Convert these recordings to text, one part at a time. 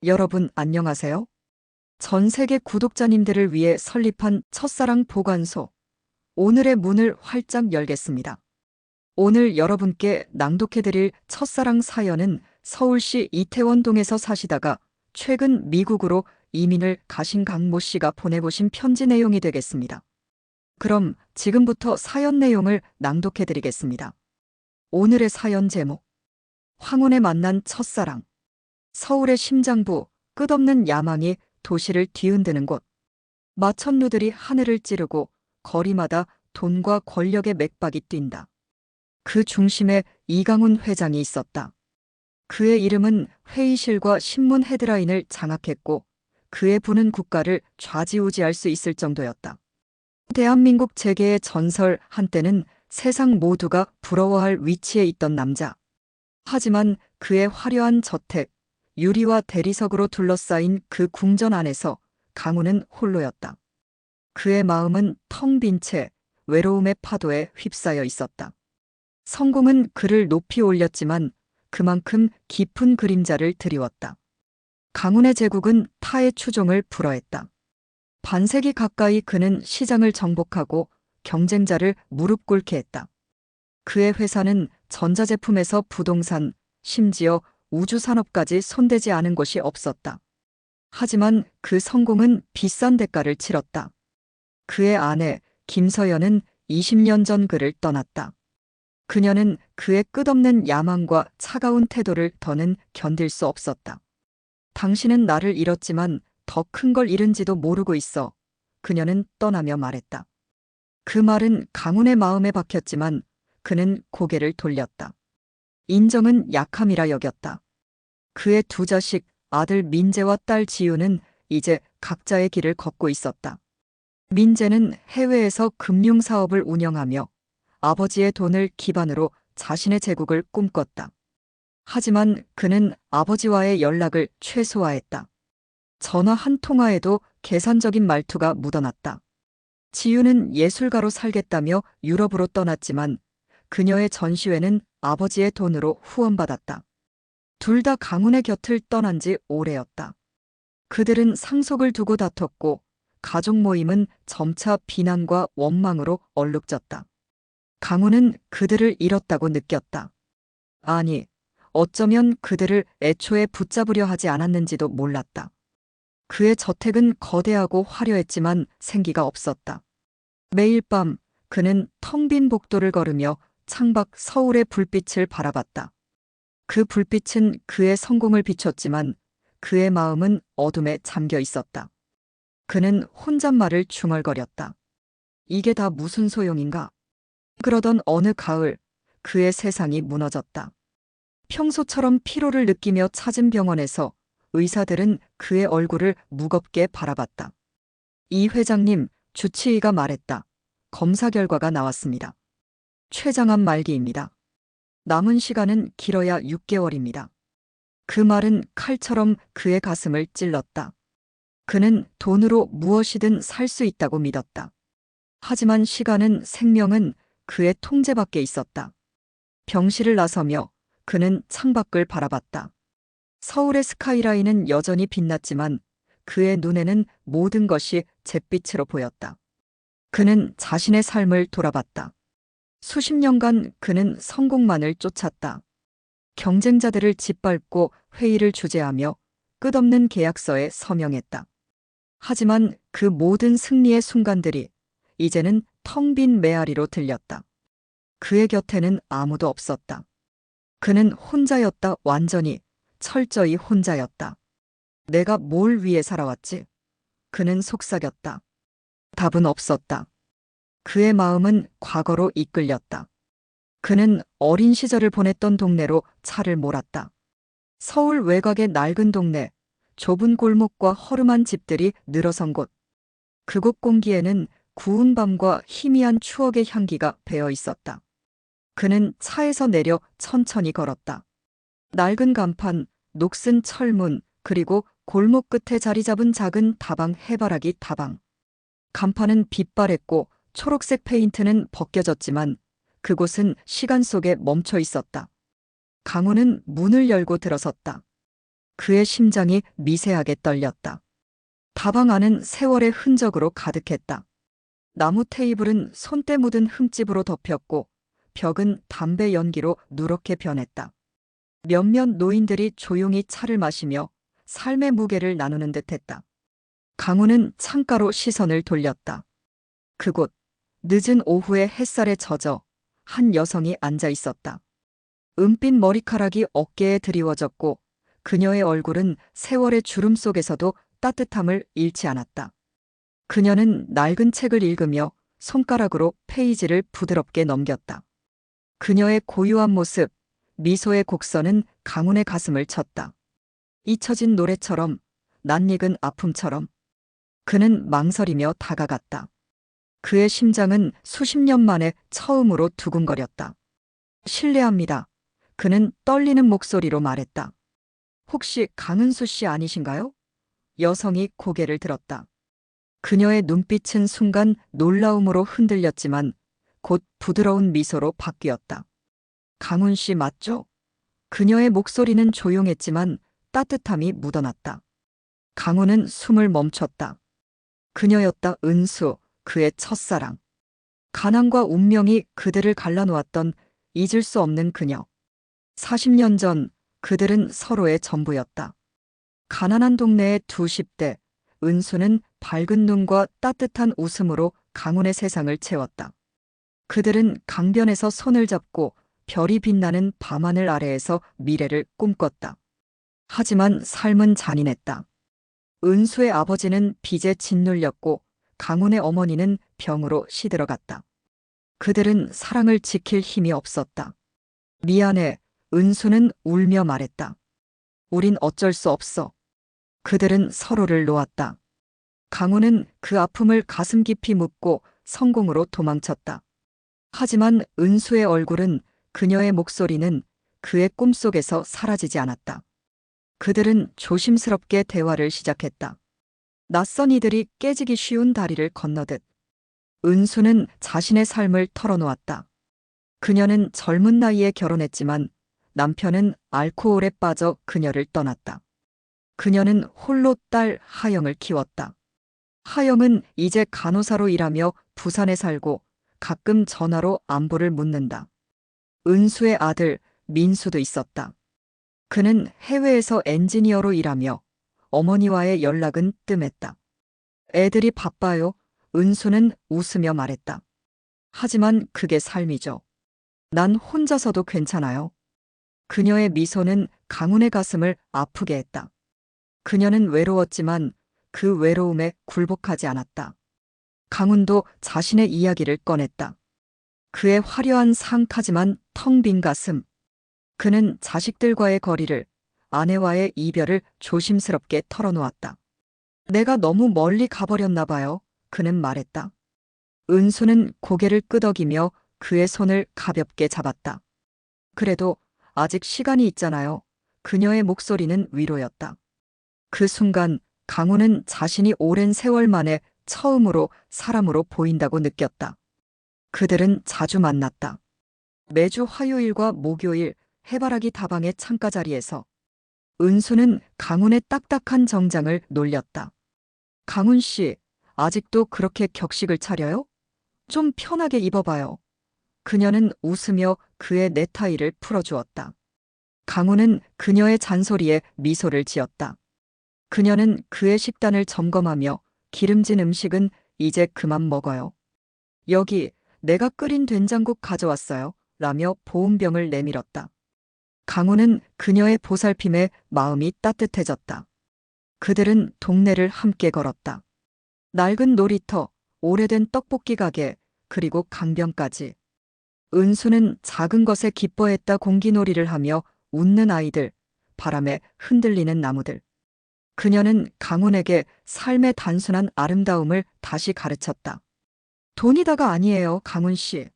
여러분 안녕하세요. 전 세계 구독자님들을 위해 설립한 첫사랑 보관소. 오늘의 문을 활짝 열겠습니다. 오늘 여러분께 낭독해드릴 첫사랑 사연은 서울시 이태원동에서 사시다가 최근 미국으로 이민을 가신 강모 씨가 보내보신 편지 내용이 되겠습니다. 그럼 지금부터 사연 내용을 낭독해드리겠습니다. 오늘의 사연 제목. 황혼에 만난 첫사랑. 서울의 심장부, 끝없는 야망이 도시를 뒤흔드는 곳. 마천루들이 하늘을 찌르고 거리마다 돈과 권력의 맥박이 뛴다. 그 중심에 이강훈 회장이 있었다. 그의 이름은 회의실과 신문 헤드라인을 장악했고 그의 부는 국가를 좌지우지할 수 있을 정도였다. 대한민국 재계의 전설, 한때는 세상 모두가 부러워할 위치에 있던 남자. 하지만 그의 화려한 저택, 유리와 대리석으로 둘러싸인 그 궁전 안에서 강훈은 홀로였다. 그의 마음은 텅 빈 채 외로움의 파도에 휩싸여 있었다. 성공은 그를 높이 올렸지만 그만큼 깊은 그림자를 드리웠다. 강훈의 제국은 타의 추종을 불허했다. 반세기 가까이 그는 시장을 정복하고 경쟁자를 무릎 꿇게 했다. 그의 회사는 전자제품에서 부동산, 심지어 우주산업까지 손대지 않은 곳이 없었다. 하지만 그 성공은 비싼 대가를 치렀다. 그의 아내 김서연은 20년 전 그를 떠났다. 그녀는 그의 끝없는 야망과 차가운 태도를 더는 견딜 수 없었다. 당신은 나를 잃었지만 더 큰 걸 잃은지도 모르고 있어. 그녀는 떠나며 말했다. 그 말은 강훈의 마음에 박혔지만 그는 고개를 돌렸다. 인정은 약함이라 여겼다. 그의 두 자식, 아들 민재와 딸 지우는 이제 각자의 길을 걷고 있었다. 민재는 해외에서 금융사업을 운영하며 아버지의 돈을 기반으로 자신의 제국을 꿈꿨다. 하지만 그는 아버지와의 연락을 최소화했다. 전화 한 통화에도 계산적인 말투가 묻어났다. 지우는 예술가로 살겠다며 유럽으로 떠났지만 그녀의 전시회는 아버지의 돈으로 후원받았다. 둘 다 강훈의 곁을 떠난 지 오래였다. 그들은 상속을 두고 다퉜고 가족 모임은 점차 비난과 원망으로 얼룩졌다. 강훈은 그들을 잃었다고 느꼈다. 아니, 어쩌면 그들을 애초에 붙잡으려 하지 않았는지도 몰랐다. 그의 저택은 거대하고 화려했지만 생기가 없었다. 매일 밤 그는 텅 빈 복도를 걸으며 창밖 서울의 불빛을 바라봤다. 그 불빛은 그의 성공을 비췄지만 그의 마음은 어둠에 잠겨 있었다. 그는 혼잣말을 중얼거렸다. 이게 다 무슨 소용인가? 그러던 어느 가을 그의 세상이 무너졌다. 평소처럼 피로를 느끼며 찾은 병원에서 의사들은 그의 얼굴을 무겁게 바라봤다. 이 회장님, 주치의가 말했다. 검사 결과가 나왔습니다. 췌장암 말기입니다. 남은 시간은 길어야 6개월입니다. 그 말은 칼처럼 그의 가슴을 찔렀다. 그는 돈으로 무엇이든 살 수 있다고 믿었다. 하지만 시간은, 생명은 그의 통제 밖에 있었다. 병실을 나서며 그는 창밖을 바라봤다. 서울의 스카이라인은 여전히 빛났지만 그의 눈에는 모든 것이 잿빛으로 보였다. 그는 자신의 삶을 돌아봤다. 수십 년간 그는 성공만을 쫓았다. 경쟁자들을 짓밟고 회의를 주재하며 끝없는 계약서에 서명했다. 하지만 그 모든 승리의 순간들이 이제는 텅 빈 메아리로 들렸다. 그의 곁에는 아무도 없었다. 그는 혼자였다. 완전히, 철저히 혼자였다. 내가 뭘 위해 살아왔지? 그는 속삭였다. 답은 없었다. 그의 마음은 과거로 이끌렸다. 그는 어린 시절을 보냈던 동네로 차를 몰았다. 서울 외곽의 낡은 동네, 좁은 골목과 허름한 집들이 늘어선 곳. 그곳 공기에는 구운 밤과 희미한 추억의 향기가 배어 있었다. 그는 차에서 내려 천천히 걸었다. 낡은 간판, 녹슨 철문, 그리고 골목 끝에 자리 잡은 작은 다방, 해바라기 다방. 간판은 빛바랬고 초록색 페인트는 벗겨졌지만 그곳은 시간 속에 멈춰 있었다. 강훈은 문을 열고 들어섰다. 그의 심장이 미세하게 떨렸다. 다방 안은 세월의 흔적으로 가득했다. 나무 테이블은 손때 묻은 흠집으로 덮였고 벽은 담배 연기로 누렇게 변했다. 몇몇 노인들이 조용히 차를 마시며 삶의 무게를 나누는 듯했다. 강우는 창가로 시선을 돌렸다. 그곳 늦은 오후의 햇살에 젖어 한 여성이 앉아 있었다. 은빛 머리카락이 어깨에 드리워졌고 그녀의 얼굴은 세월의 주름 속에서도 따뜻함을 잃지 않았다. 그녀는 낡은 책을 읽으며 손가락으로 페이지를 부드럽게 넘겼다. 그녀의 고요한 모습, 미소의 곡선은 강훈의 가슴을 쳤다. 잊혀진 노래처럼, 낯익은 아픔처럼. 그는 망설이며 다가갔다. 그의 심장은 수십 년 만에 처음으로 두근거렸다. 실례합니다. 그는 떨리는 목소리로 말했다. 혹시 강은수 씨 아니신가요? 여성이 고개를 들었다. 그녀의 눈빛은 순간 놀라움으로 흔들렸지만 곧 부드러운 미소로 바뀌었다. 강훈 씨 맞죠? 그녀의 목소리는 조용했지만 따뜻함이 묻어났다. 강훈은 숨을 멈췄다. 그녀였다. 은수, 그의 첫사랑. 가난과 운명이 그들을 갈라놓았던 잊을 수 없는 그녀. 40년 전 그들은 서로의 전부였다. 가난한 동네의 두 10대, 은수는 밝은 눈과 따뜻한 웃음으로 강훈의 세상을 채웠다. 그들은 강변에서 손을 잡고 별이 빛나는 밤하늘 아래에서 미래를 꿈꿨다. 하지만 삶은 잔인했다. 은수의 아버지는 빚에 짓눌렸고 강훈의 어머니는 병으로 시들어갔다. 그들은 사랑을 지킬 힘이 없었다. 미안해, 은수는 울며 말했다. 우린 어쩔 수 없어. 그들은 서로를 놓았다. 강훈은 그 아픔을 가슴 깊이 묻고 성공으로 도망쳤다. 하지만 은수의 얼굴은, 그녀의 목소리는 그의 꿈속에서 사라지지 않았다. 그들은 조심스럽게 대화를 시작했다. 낯선 이들이 깨지기 쉬운 다리를 건너듯. 은수는 자신의 삶을 털어놓았다. 그녀는 젊은 나이에 결혼했지만 남편은 알코올에 빠져 그녀를 떠났다. 그녀는 홀로 딸 하영을 키웠다. 하영은 이제 간호사로 일하며 부산에 살고 가끔 전화로 안부를 묻는다. 은수의 아들 민수도 있었다. 그는 해외에서 엔지니어로 일하며 어머니와의 연락은 뜸했다. 애들이 바빠요. 은수는 웃으며 말했다. 하지만 그게 삶이죠. 난 혼자서도 괜찮아요. 그녀의 미소는 강훈의 가슴을 아프게 했다. 그녀는 외로웠지만 그 외로움에 굴복하지 않았다. 강훈도 자신의 이야기를 꺼냈다. 그의 화려한 상카지만 텅 빈 가슴. 그는 자식들과의 거리를, 아내와의 이별을 조심스럽게 털어놓았다. 내가 너무 멀리 가버렸나 봐요. 그는 말했다. 은수는 고개를 끄덕이며 그의 손을 가볍게 잡았다. 그래도 아직 시간이 있잖아요. 그녀의 목소리는 위로였다. 그 순간 강훈은 자신이 오랜 세월 만에 처음으로 사람으로 보인다고 느꼈다. 그들은 자주 만났다. 매주 화요일과 목요일 해바라기 다방의 창가 자리에서 은수는 강훈의 딱딱한 정장을 놀렸다. 강훈 씨, 아직도 그렇게 격식을 차려요? 좀 편하게 입어봐요. 그녀는 웃으며 그의 넥타이를 풀어주었다. 강훈은 그녀의 잔소리에 미소를 지었다. 그녀는 그의 식단을 점검하며 기름진 음식은 이제 그만 먹어요. 여기 내가 끓인 된장국 가져왔어요. 라며 보온병을 내밀었다. 강훈은 그녀의 보살핌에 마음이 따뜻해졌다. 그들은 동네를 함께 걸었다. 낡은 놀이터, 오래된 떡볶이 가게, 그리고 강변까지. 은수는 작은 것에 기뻐했다. 공기놀이를 하며 웃는 아이들, 바람에 흔들리는 나무들. 그녀는 강훈에게 삶의 단순한 아름다움을 다시 가르쳤다. 돈이다가 아니에요, 강훈 씨.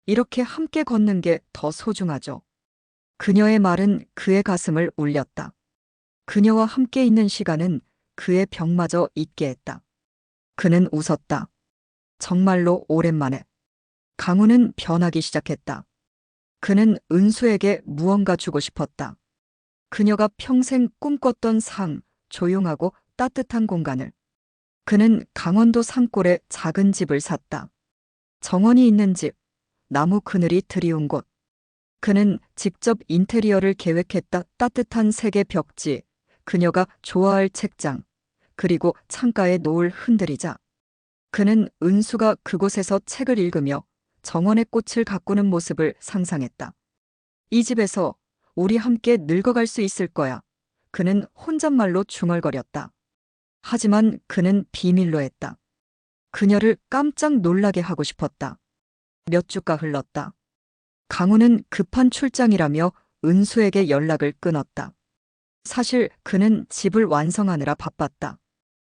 이렇게 함께 걷는 게 더 소중하죠. 그녀의 말은 그의 가슴을 울렸다. 그녀와 함께 있는 시간은 그의 병마저 잊게 했다. 그는 웃었다. 정말로 오랜만에. 강훈은 변하기 시작했다. 그는 은수에게 무언가 주고 싶었다. 그녀가 평생 꿈꿨던 상, 조용하고 따뜻한 공간을. 그는 강원도 산골에 작은 집을 샀다. 정원이 있는 집, 나무 그늘이 드리운 곳. 그는 직접 인테리어를 계획했다. 따뜻한 색의 벽지, 그녀가 좋아할 책장, 그리고 창가에 노을 흔들리자. 그는 은수가 그곳에서 책을 읽으며 정원의 꽃을 가꾸는 모습을 상상했다. 이 집에서 우리 함께 늙어갈 수 있을 거야. 그는 혼잣말로 중얼거렸다. 하지만 그는 비밀로 했다. 그녀를 깜짝 놀라게 하고 싶었다. 몇 주가 흘렀다. 강우는 급한 출장이라며 은수에게 연락을 끊었다. 사실 그는 집을 완성하느라 바빴다.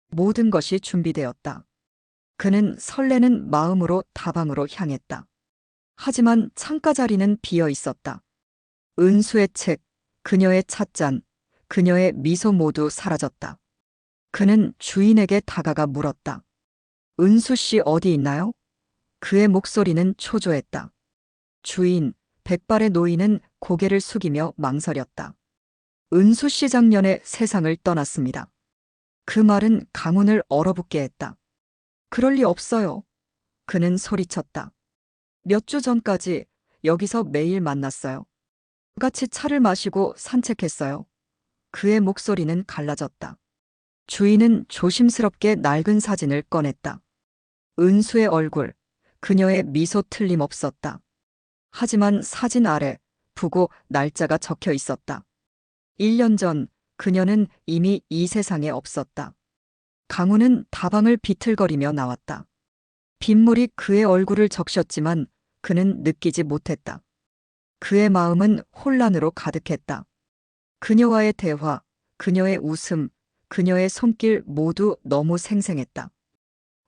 모든 것이 준비되었다. 그는 설레는 마음으로 다방으로 향했다. 하지만 창가 자리는 비어 있었다. 은수의 책, 그녀의 찻잔, 그녀의 미소 모두 사라졌다. 그는 주인에게 다가가 물었다. 은수 씨 어디 있나요? 그의 목소리는 초조했다. 주인, 백발의 노인은 고개를 숙이며 망설였다. 은수 씨 작년에 세상을 떠났습니다. 그 말은 강훈을 얼어붙게 했다. 그럴 리 없어요. 그는 소리쳤다. 몇 주 전까지 여기서 매일 만났어요. 같이 차를 마시고 산책했어요. 그의 목소리는 갈라졌다. 주인은 조심스럽게 낡은 사진을 꺼냈다. 은수의 얼굴, 그녀의 미소 틀림없었다. 하지만 사진 아래 부고 날짜가 적혀 있었다. 1년 전 그녀는 이미 이 세상에 없었다. 강우는 다방을 비틀거리며 나왔다. 빗물이 그의 얼굴을 적셨지만 그는 느끼지 못했다. 그의 마음은 혼란으로 가득했다. 그녀와의 대화, 그녀의 웃음, 그녀의 손길 모두 너무 생생했다.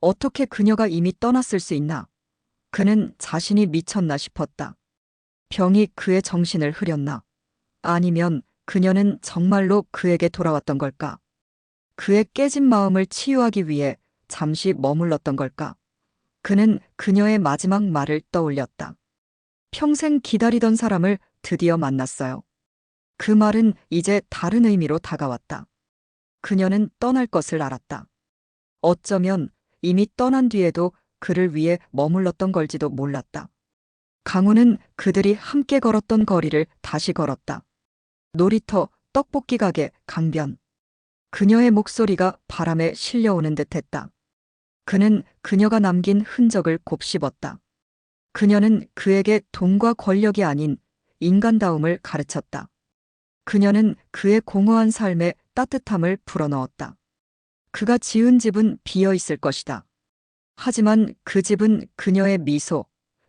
어떻게 그녀가 이미 떠났을 수 있나? 그는 자신이 미쳤나 싶었다. 병이 그의 정신을 흐렸나? 아니면 그녀는 정말로 그에게 돌아왔던 걸까? 그의 깨진 마음을 치유하기 위해 잠시 머물렀던 걸까? 그는 그녀의 마지막 말을 떠올렸다. 평생 기다리던 사람을 드디어 만났어요. 그 말은 이제 다른 의미로 다가왔다. 그녀는 떠날 것을 알았다. 어쩌면 이미 떠난 뒤에도 그를 위해 머물렀던 걸지도 몰랐다. 강우는 그들이 함께 걸었던 거리를 다시 걸었다. 놀이터, 떡볶이 가게, 강변. 그녀의 목소리가 바람에 실려오는 듯했다. 그는 그녀가 남긴 흔적을 곱씹었다. 그녀는 그에게 돈과 권력이 아닌 인간다움을 가르쳤다. 그녀는 그의 공허한 삶에 따뜻함을 불어넣었다. 그가 지은 집은 비어 있을 것이다. 하지만 그 집은 그녀의 미소,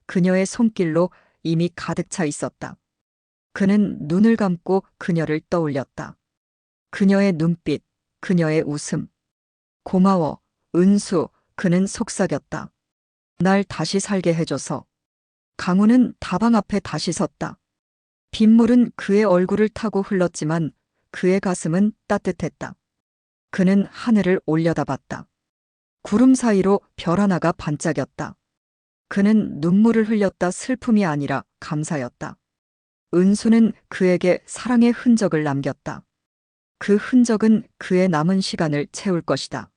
그녀의 손길로 이미 가득 차 있었다. 그는 눈을 감고 그녀를 떠올렸다. 그녀의 눈빛, 그녀의 웃음. 고마워, 은수, 그는 속삭였다. 날 다시 살게 해줘서. 강우는 다방 앞에 다시 섰다. 빗물은 그의 얼굴을 타고 흘렀지만 그의 가슴은 따뜻했다. 그는 하늘을 올려다봤다. 구름 사이로 별 하나가 반짝였다. 그는 눈물을 흘렸다. 슬픔이 아니라 감사였다. 은수는 그에게 사랑의 흔적을 남겼다. 그 흔적은 그의 남은 시간을 채울 것이다.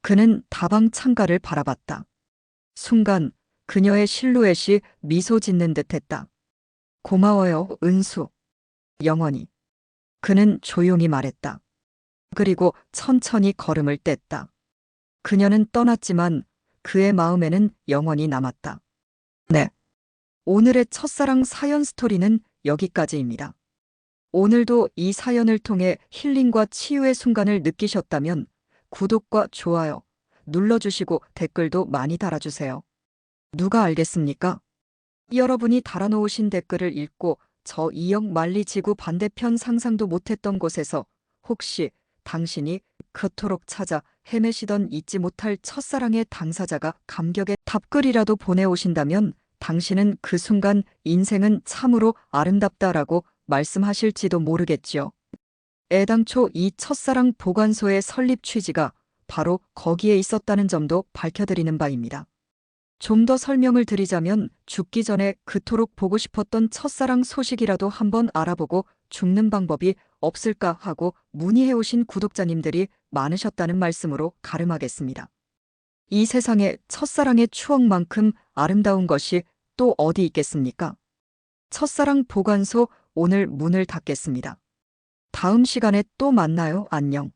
그는 다방 창가를 바라봤다. 순간 그녀의 실루엣이 미소 짓는 듯했다. 고마워요, 은수. 영원히. 그는 조용히 말했다. 그리고 천천히 걸음을 뗐다. 그녀는 떠났지만 그의 마음에는 영원히 남았다. 네. 오늘의 첫사랑 사연 스토리는 여기까지입니다. 오늘도 이 사연을 통해 힐링과 치유의 순간을 느끼셨다면 구독과 좋아요 눌러주시고 댓글도 많이 달아주세요. 누가 알겠습니까? 여러분이 달아놓으신 댓글을 읽고 저 이역 만리 지구 반대편 상상도 못했던 곳에서 혹시 당신이 그토록 찾아 헤매시던 잊지 못할 첫사랑의 당사자가 감격의 답글이라도 보내오신다면 당신은 그 순간 인생은 참으로 아름답다라고 말씀하실지도 모르겠지요. 애당초 이 첫사랑 보관소의 설립 취지가 바로 거기에 있었다는 점도 밝혀드리는 바입니다. 좀 더 설명을 드리자면 죽기 전에 그토록 보고 싶었던 첫사랑 소식이라도 한번 알아보고 죽는 방법이 없을까 하고 문의해오신 구독자님들이 많으셨다는 말씀으로 가름하겠습니다. 이 세상에 첫사랑의 추억만큼 아름다운 것이 또 어디 있겠습니까? 첫사랑 보관소 오늘 문을 닫겠습니다. 다음 시간에 또 만나요. 안녕.